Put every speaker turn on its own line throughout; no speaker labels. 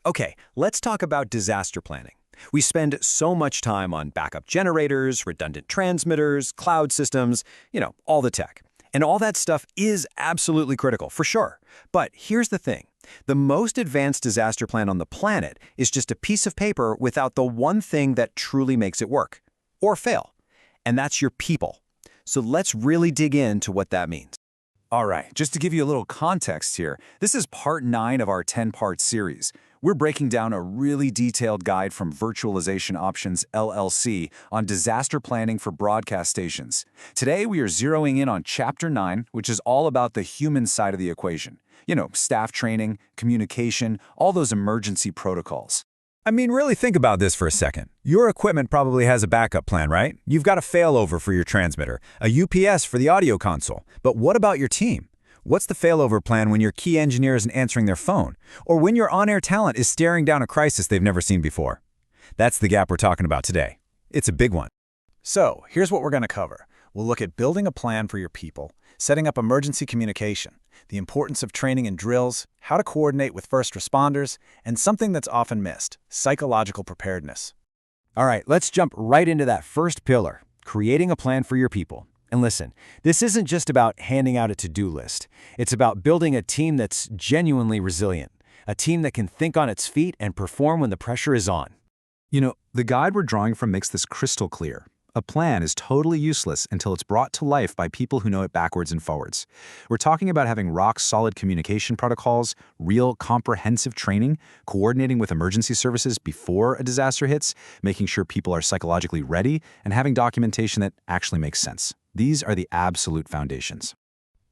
Okay, let's talk about disaster planning. We spend so much time on backup generators, redundant transmitters, cloud systems, all the tech. And all that stuff is absolutely critical, for sure. But here's the thing. The most advanced disaster plan on the planet is just a piece of paper without the one thing that truly makes it work. Or fail. And that's your people. So let's really dig into what that means.
All right, just to give you a little context here, this is part 9 of our 10-part series. We're breaking down a really detailed guide from Virtualization Options LLC on disaster planning for broadcast stations. Today, we are zeroing in on Chapter 9, which is all about the human side of the equation. Staff training, communication, all those emergency protocols.
I mean, really think about this for a second. Your equipment probably has a backup plan, right? You've got a failover for your transmitter, a UPS for the audio console. But what about your team? What's the failover plan when your key engineer isn't answering their phone? Or when your on-air talent is staring down a crisis they've never seen before? That's the gap we're talking about today. It's a big one.
So, here's what we're going to cover. We'll look at building a plan for your people, setting up emergency communication, the importance of training and drills, how to coordinate with first responders, and something that's often missed, psychological preparedness.
All right, let's jump right into that first pillar, creating a plan for your people. And listen, this isn't just about handing out a to-do list. It's about building a team that's genuinely resilient, a team that can think on its feet and perform when the pressure is on.
The guide we're drawing from makes this crystal clear. A plan is totally useless until it's brought to life by people who know it backwards and forwards. We're talking about having rock-solid communication protocols, real comprehensive training, coordinating with emergency services before a disaster hits, making sure people are psychologically ready, and having documentation that actually makes sense. These are the absolute foundations.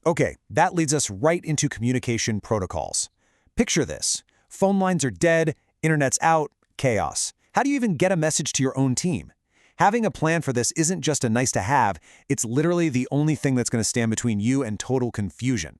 Okay, that leads us right into communication protocols. Picture this. Phone lines are dead, internet's out, chaos. How do you even get a message to your own team? Having a plan for this isn't just a nice-to-have, it's literally the only thing that's going to stand between you and total confusion.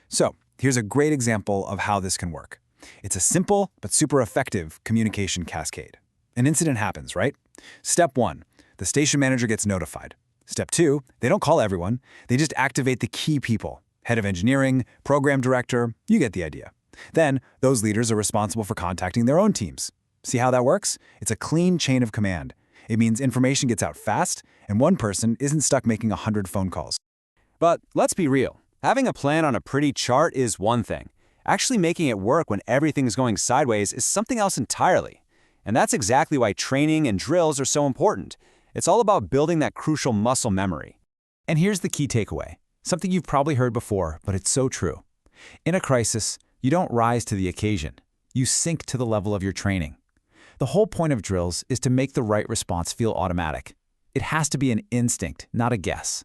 So, here's a great example of how this can work. It's a simple but super effective communication cascade. An incident happens, right? Step 1, the station manager gets notified. Step 2, they don't call everyone, they just activate the key people. Head of engineering, program director, you get the idea. Then, those leaders are responsible for contacting their own teams. See how that works? It's a clean chain of command. It means information gets out fast, and one person isn't stuck making 100 phone calls.
But let's be real. Having a plan on a pretty chart is one thing. Actually making it work when everything's going sideways is something else entirely. And that's exactly why training and drills are so important. It's all about building that crucial muscle memory.
And here's the key takeaway, something you've probably heard before, but it's so true. In a crisis, you don't rise to the occasion. You sink to the level of your training. The whole point of drills is to make the right response feel automatic. It has to be an instinct, not a guess.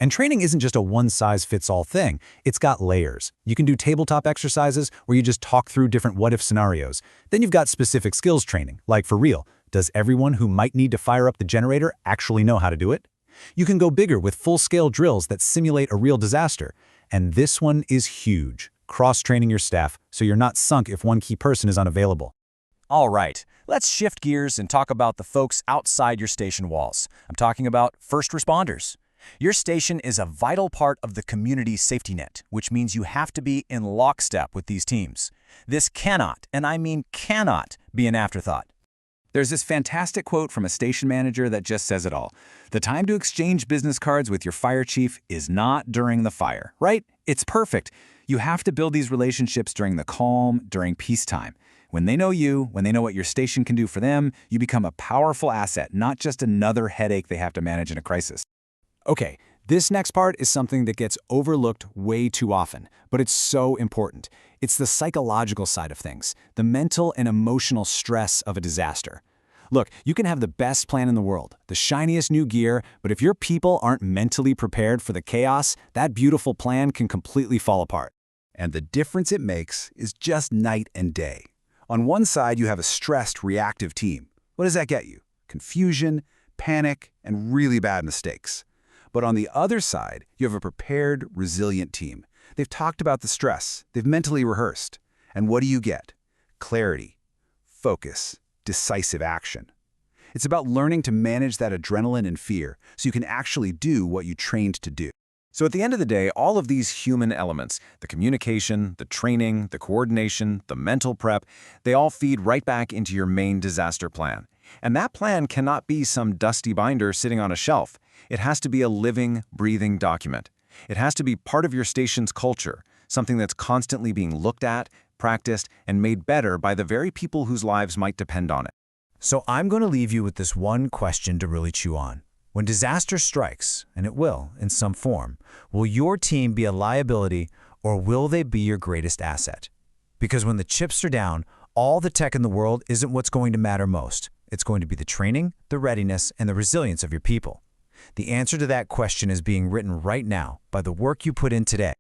And training isn't just a one-size-fits-all thing. It's got layers. You can do tabletop exercises where you just talk through different what-if scenarios. Then you've got specific skills training, like for real. Does everyone who might need to fire up the generator actually know how to do it? You can go bigger with full-scale drills that simulate a real disaster. And this one is huge. Cross-training your staff so you're not sunk if one key person is unavailable.
All right, let's shift gears and talk about the folks outside your station walls. I'm talking about first responders. Your station is a vital part of the community safety net, which means you have to be in lockstep with these teams. This cannot, and I mean cannot, be an afterthought.
There's this fantastic quote from a station manager that just says it all. The time to exchange business cards with your fire chief is not during the fire, right? It's perfect. You have to build these relationships during the calm, during peacetime. When they know you, when they know what your station can do for them, you become a powerful asset, not just another headache they have to manage in a crisis.
Okay, this next part is something that gets overlooked way too often, but it's so important. It's the psychological side of things, the mental and emotional stress of a disaster. Look, you can have the best plan in the world, the shiniest new gear, but if your people aren't mentally prepared for the chaos, that beautiful plan can completely fall apart.
And the difference it makes is just night and day. On one side, you have a stressed, reactive team. What does that get you? Confusion, panic, and really bad mistakes. But on the other side, you have a prepared, resilient team. They've talked about the stress. They've mentally rehearsed. And what do you get? Clarity, focus, decisive action. It's about learning to manage that adrenaline and fear so you can actually do what you trained to do.
So at the end of the day, all of these human elements, the communication, the training, the coordination, the mental prep, they all feed right back into your main disaster plan. And that plan cannot be some dusty binder sitting on a shelf. It has to be a living, breathing document. It has to be part of your station's culture, something that's constantly being looked at, practiced, and made better by the very people whose lives might depend on it.
So I'm going to leave you with this one question to really chew on. When disaster strikes, and it will in some form, will your team be a liability or will they be your greatest asset? Because when the chips are down, all the tech in the world isn't what's going to matter most. It's going to be the training, the readiness, and the resilience of your people. The answer to that question is being written right now by the work you put in today.